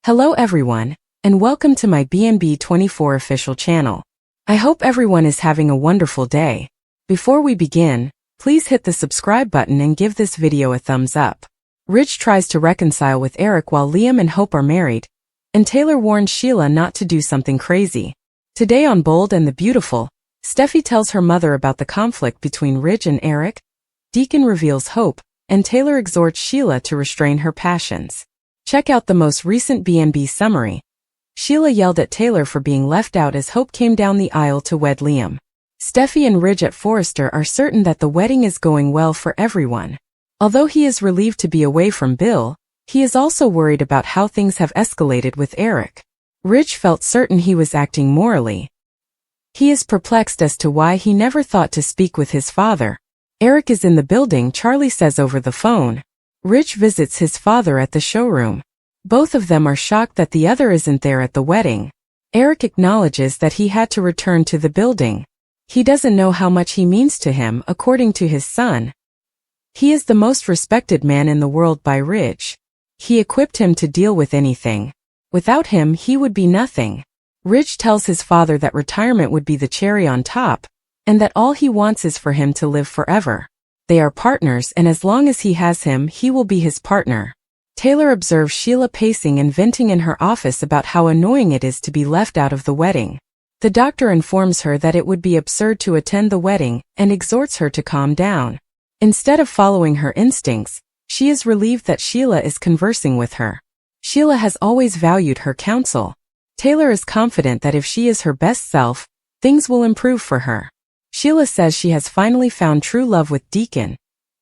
Hello everyone, and welcome to my B&B 24 official channel. I hope everyone is having a wonderful day. Before we begin, please hit the subscribe button and give this video a thumbs up. Ridge tries to reconcile with Eric while Liam and Hope are married, and Taylor warns Sheila not to do something crazy. Today on Bold and the Beautiful, Steffi tells her mother about the conflict between Ridge and Eric, Deacon reveals Hope, and Taylor exhorts Sheila to restrain her passions. Check out the most recent B&B summary. Sheila yelled at Taylor for being left out as Hope came down the aisle to wed Liam. Steffi and Ridge at Forrester are certain that the wedding is going well for everyone. Although he is relieved to be away from Bill, he is also worried about how things have escalated with Eric. Ridge felt certain he was acting morally. He is perplexed as to why he never thought to speak with his father. Eric is in the building, Charlie says over the phone. Ridge visits his father at the showroom. Both of them are shocked that the other isn't there at the wedding. Eric acknowledges that he had to return to the building. He doesn't know how much he means to him, according to his son. He is the most respected man in the world by Ridge. He equipped him to deal with anything. Without him, he would be nothing. Ridge tells his father that retirement would be the cherry on top, and that all he wants is for him to live forever. They are partners, and as long as he has him, he will be his partner. Taylor observes Sheila pacing and venting in her office about how annoying it is to be left out of the wedding. The doctor informs her that it would be absurd to attend the wedding and exhorts her to calm down. Instead of following her instincts, she is relieved that Sheila is conversing with her. Sheila has always valued her counsel. Taylor is confident that if she is her best self, things will improve for her. Sheila says she has finally found true love with Deacon.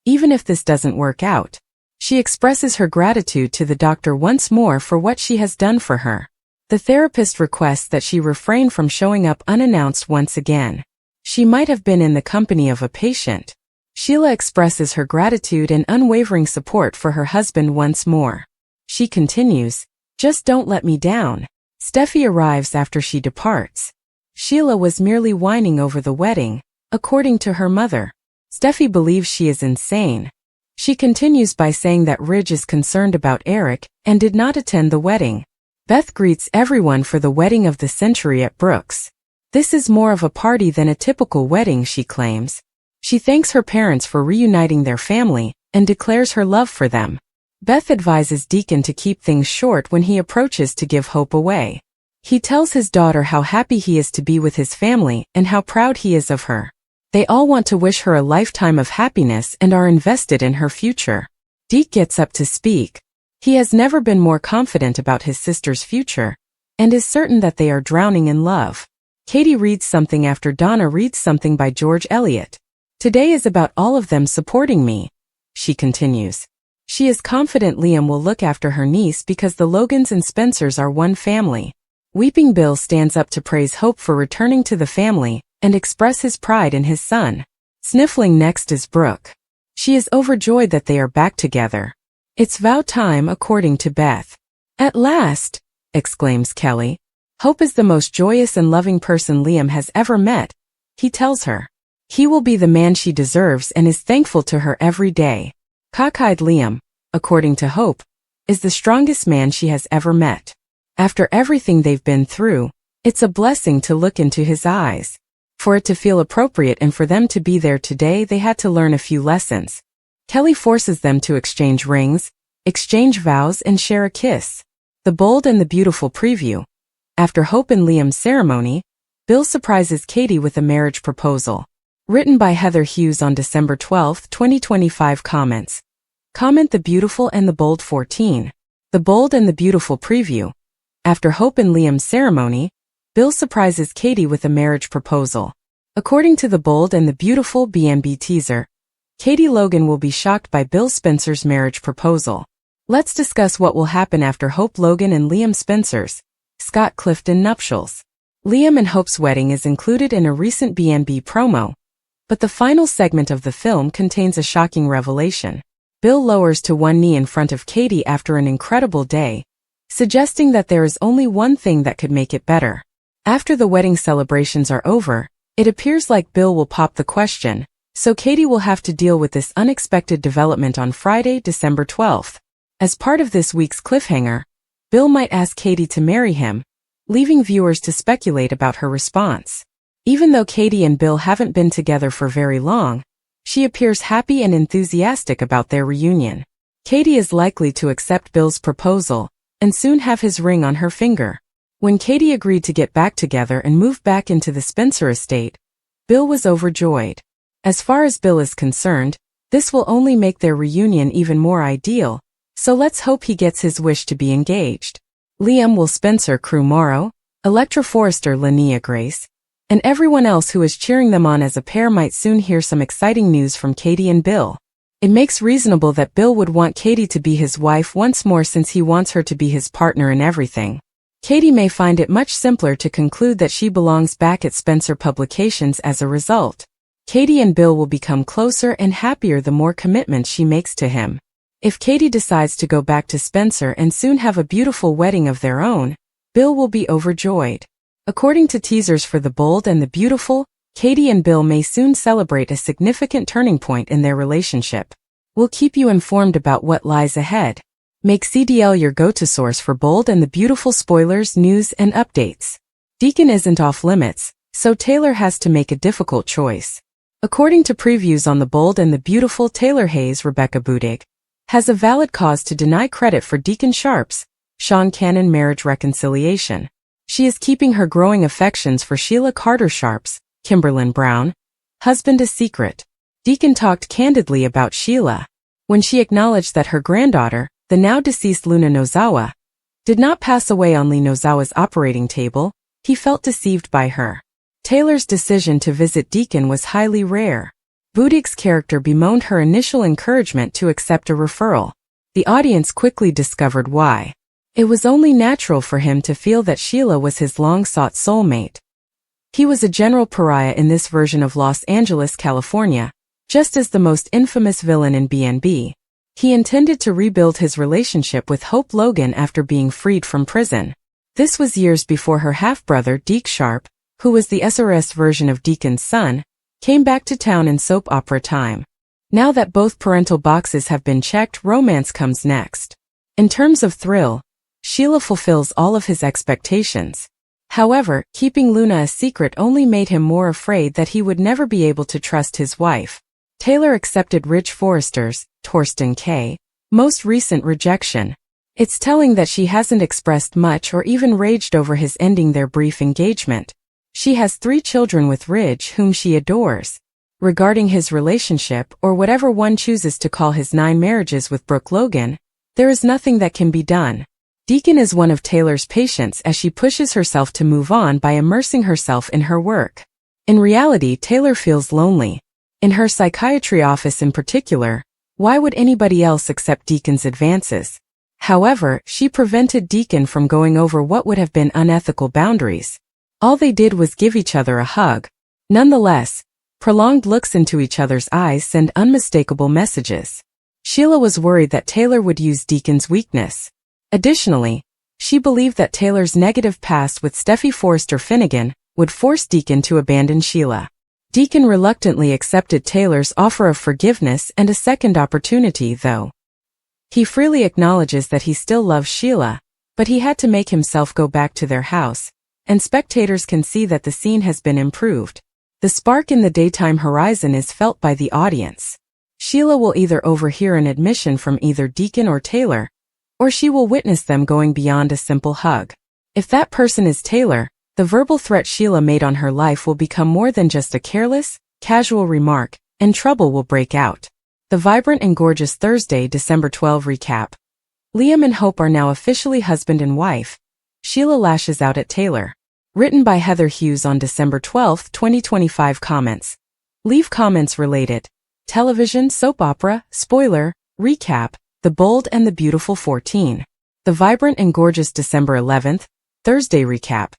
Even if this doesn't work out, she expresses her gratitude to the doctor once more for what she has done for her. The therapist requests that she refrain from showing up unannounced once again. She might have been in the company of a patient. Sheila expresses her gratitude and unwavering support for her husband once more. She continues, "Just don't let me down." Steffi arrives after she departs. Sheila was merely whining over the wedding, according to her mother. Steffi believes she is insane. She continues by saying that Ridge is concerned about Eric and did not attend the wedding. Beth greets everyone for the wedding of the century at Brooks. This is more of a party than a typical wedding, she claims. She thanks her parents for reuniting their family and declares her love for them. Beth advises Deacon to keep things short when he approaches to give Hope away. He tells his daughter how happy he is to be with his family and how proud he is of her. They all want to wish her a lifetime of happiness and are invested in her future. Deke gets up to speak. He has never been more confident about his sister's future, and is certain that they are drowning in love. Katie reads something after Donna reads something by George Eliot. "Today is about all of them supporting me," she continues. She is confident Liam will look after her niece because the Logans and Spencers are one family. Weeping Bill stands up to praise Hope for returning to the family and express his pride in his son. Sniffling next is Brooke. She is overjoyed that they are back together. "It's vow time," according to Beth. "At last!" exclaims Kelly. "Hope is the most joyous and loving person Liam has ever met," he tells her. He will be the man she deserves and is thankful to her every day. Cockeyed Liam, according to Hope, is the strongest man she has ever met. After everything they've been through, it's a blessing to look into his eyes. For it to feel appropriate and for them to be there today, they had to learn a few lessons. Kelly forces them to exchange rings, exchange vows, and share a kiss. The Bold and the Beautiful preview. After Hope and Liam's ceremony, Bill surprises Katie with a marriage proposal. Written by Heather Hughes on December 12, 2025. Comments. Comment The Beautiful and the Bold 14. The Bold and the Beautiful preview. After Hope and Liam's ceremony, Bill surprises Katie with a marriage proposal. According to the Bold and the Beautiful B&B teaser, Katie Logan will be shocked by Bill Spencer's marriage proposal. Let's discuss what will happen after Hope Logan and Liam Spencer's Scott Clifton nuptials. Liam and Hope's wedding is included in a recent B&B promo, but the final segment of the film contains a shocking revelation. Bill lowers to one knee in front of Katie after an incredible day, suggesting that there is only one thing that could make it better. After the wedding celebrations are over, it appears like Bill will pop the question, so Katie will have to deal with this unexpected development on Friday, December 12th. As part of this week's cliffhanger, Bill might ask Katie to marry him, leaving viewers to speculate about her response. Even though Katie and Bill haven't been together for very long, she appears happy and enthusiastic about their reunion. Katie is likely to accept Bill's proposal and soon have his ring on her finger. When Katie agreed to get back together and move back into the Spencer estate, Bill was overjoyed. As far as Bill is concerned, this will only make their reunion even more ideal, so let's hope he gets his wish to be engaged. Liam will Spencer Crew Morrow, Electra Forrester Linnea Grace, and everyone else who is cheering them on as a pair might soon hear some exciting news from Katie and Bill. It makes reasonable that Bill would want Katie to be his wife once more since he wants her to be his partner in everything. Katie may find it much simpler to conclude that she belongs back at Spencer Publications as a result. Katie and Bill will become closer and happier the more commitments she makes to him. If Katie decides to go back to Spencer and soon have a beautiful wedding of their own, Bill will be overjoyed. According to teasers for The Bold and the Beautiful, Katie and Bill may soon celebrate a significant turning point in their relationship. We'll keep you informed about what lies ahead. Make CDL your go-to source for Bold and the Beautiful spoilers, news, and updates. Deacon isn't off limits, so Taylor has to make a difficult choice. According to previews on The Bold and the Beautiful, Taylor Hayes Rebecca Budig has a valid cause to deny credit for Deacon Sharp's Sean Cannon marriage reconciliation. She is keeping her growing affections for Sheila Carter Sharp's Kimberlyn Brown husband a secret. Deacon talked candidly about Sheila when she acknowledged that her granddaughter, the now deceased Luna Nozawa, did not pass away on Lee Nozawa's operating table. He felt deceived by her. Taylor's decision to visit Deacon was highly rare. Budig's character bemoaned her initial encouragement to accept a referral. The audience quickly discovered why. It was only natural for him to feel that Sheila was his long-sought soulmate. He was a general pariah in this version of Los Angeles, California, just as the most infamous villain in B&B. He intended to rebuild his relationship with Hope Logan after being freed from prison. This was years before her half-brother Deke Sharp, who was the SRS version of Deacon's son, came back to town in soap opera time. Now that both parental boxes have been checked, romance comes next. In terms of thrill, Sheila fulfills all of his expectations. However, keeping Luna a secret only made him more afraid that he would never be able to trust his wife. Taylor accepted Rich Forrester's, Torsten K., most recent rejection. It's telling that she hasn't expressed much or even raged over his ending their brief engagement. She has 3 children with Ridge whom she adores. Regarding his relationship, or whatever one chooses to call his 9 marriages with Brooke Logan, there is nothing that can be done. Deacon is one of Taylor's patients as she pushes herself to move on by immersing herself in her work. In reality, Taylor feels lonely. In her psychiatry office in particular, why would anybody else accept Deacon's advances? However, she prevented Deacon from going over what would have been unethical boundaries. All they did was give each other a hug. Nonetheless, prolonged looks into each other's eyes send unmistakable messages. Sheila was worried that Taylor would use Deacon's weakness. Additionally, she believed that Taylor's negative past with Steffi Forrester Finnegan would force Deacon to abandon Sheila. Deacon reluctantly accepted Taylor's offer of forgiveness and a second opportunity, though. He freely acknowledges that he still loves Sheila, but he had to make himself go back to their house, and spectators can see that the scene has been improved. The spark in the daytime horizon is felt by the audience. Sheila will either overhear an admission from either Deacon or Taylor, or she will witness them going beyond a simple hug. If that person is Taylor, the verbal threat Sheila made on her life will become more than just a careless, casual remark, and trouble will break out. The vibrant and gorgeous Thursday, December 12 recap. Liam and Hope are now officially husband and wife. Sheila lashes out at Taylor. Written by Heather Hughes on December 12, 2025. Comments. Leave comments related. Television, soap opera, spoiler, recap, The Bold and the Beautiful 14. The vibrant and gorgeous December 11th, Thursday recap.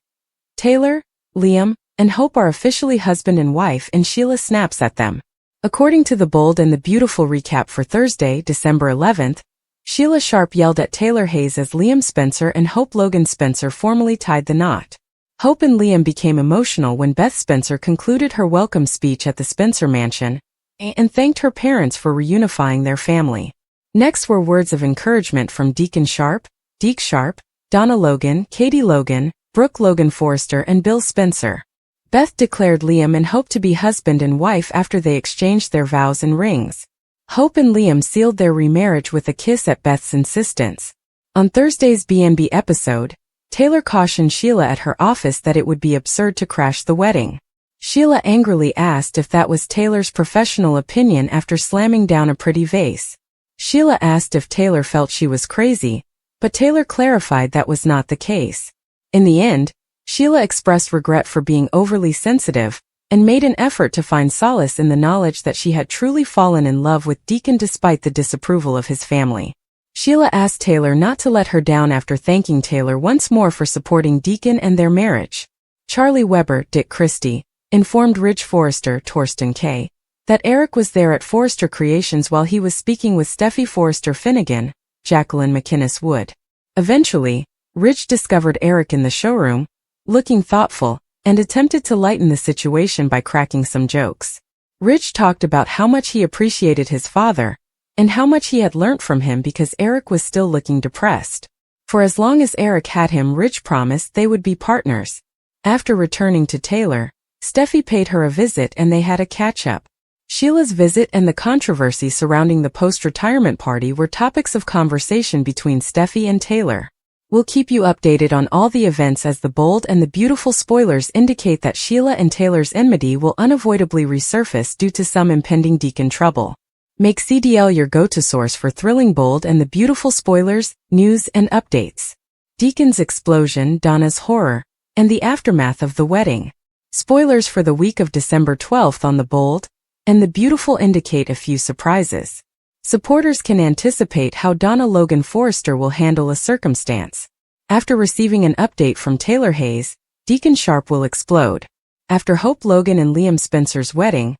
Taylor, Liam, and Hope are officially husband and wife and Sheila snaps at them. According to The Bold and the Beautiful recap for Thursday, December 11th, Sheila Sharp yelled at Taylor Hayes as Liam Spencer and Hope Logan Spencer formally tied the knot. Hope and Liam became emotional when Beth Spencer concluded her welcome speech at the Spencer mansion and thanked her parents for reunifying their family. Next were words of encouragement from Deacon Sharp, Deke Sharp, Donna Logan, Katie Logan, Brooke Logan Forrester and Bill Spencer. Beth declared Liam and Hope to be husband and wife after they exchanged their vows and rings. Hope and Liam sealed their remarriage with a kiss at Beth's insistence. On Thursday's B&B episode, Taylor cautioned Sheila at her office that it would be absurd to crash the wedding. Sheila angrily asked if that was Taylor's professional opinion after slamming down a pretty vase. Sheila asked if Taylor felt she was crazy, but Taylor clarified that was not the case. In the end, Sheila expressed regret for being overly sensitive and made an effort to find solace in the knowledge that she had truly fallen in love with Deacon despite the disapproval of his family. Sheila asked Taylor not to let her down after thanking Taylor once more for supporting Deacon and their marriage. Charlie Weber, Dick Christie, informed Ridge Forrester, Torsten K., that Eric was there at Forrester Creations while he was speaking with Steffi Forrester Finnegan, Jacqueline McInnes Wood. Eventually, Ridge discovered Eric in the showroom, looking thoughtful, and attempted to lighten the situation by cracking some jokes. Ridge talked about how much he appreciated his father, and how much he had learnt from him because Eric was still looking depressed. For as long as Eric had him, Ridge promised they would be partners. After returning to Taylor, Steffi paid her a visit and they had a catch-up. Sheila's visit and the controversy surrounding the post-retirement party were topics of conversation between Steffi and Taylor. We'll keep you updated on all the events as the bold and the beautiful spoilers indicate that Sheila and Taylor's enmity will unavoidably resurface due to some impending Deacon trouble. Make CDL your go-to source for thrilling, bold, and the beautiful spoilers, news, and updates. Deacon's explosion, Donna's horror, and the aftermath of the wedding. Spoilers for the week of December 12th on the bold and the beautiful indicate a few surprises. Supporters can anticipate how Donna Logan Forrester will handle a circumstance. After receiving an update from Taylor Hayes, Deacon Sharp will explode. After Hope Logan and Liam Spencer's wedding,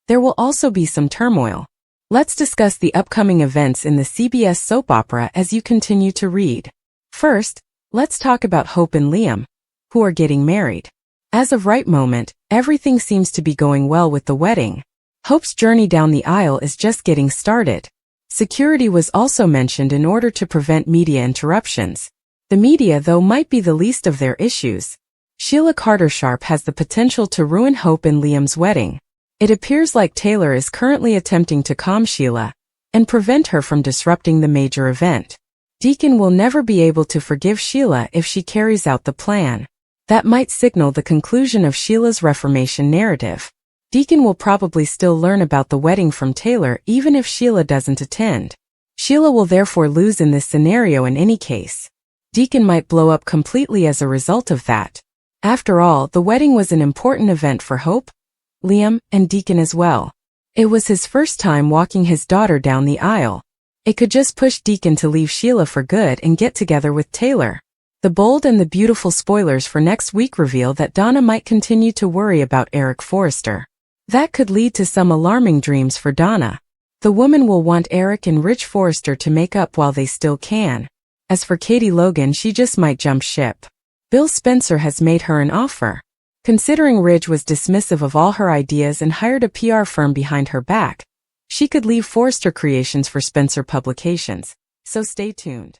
there will also be some turmoil. Let's discuss the upcoming events in the CBS soap opera as you continue to read. First, let's talk about Hope and Liam, who are getting married. As of right moment, everything seems to be going well with the wedding. Hope's journey down the aisle is just getting started. Security was also mentioned in order to prevent media interruptions. The media, though, might be the least of their issues. Sheila Carter Sharp has the potential to ruin Hope and Liam's wedding. It appears like Taylor is currently attempting to calm Sheila and prevent her from disrupting the major event. Deacon will never be able to forgive Sheila if she carries out the plan. That might signal the conclusion of Sheila's reformation narrative. Deacon will probably still learn about the wedding from Taylor even if Sheila doesn't attend. Sheila will therefore lose in this scenario in any case. Deacon might blow up completely as a result of that. After all, the wedding was an important event for Hope, Liam, and Deacon as well. It was his first time walking his daughter down the aisle. It could just push Deacon to leave Sheila for good and get together with Taylor. The bold and the beautiful spoilers for next week reveal that Donna might continue to worry about Eric Forrester. That could lead to some alarming dreams for Donna. The woman will want Eric and Ridge Forrester to make up while they still can. As for Katie Logan, she just might jump ship. Bill Spencer has made her an offer. Considering Ridge was dismissive of all her ideas and hired a PR firm behind her back, she could leave Forrester Creations for Spencer Publications. So stay tuned.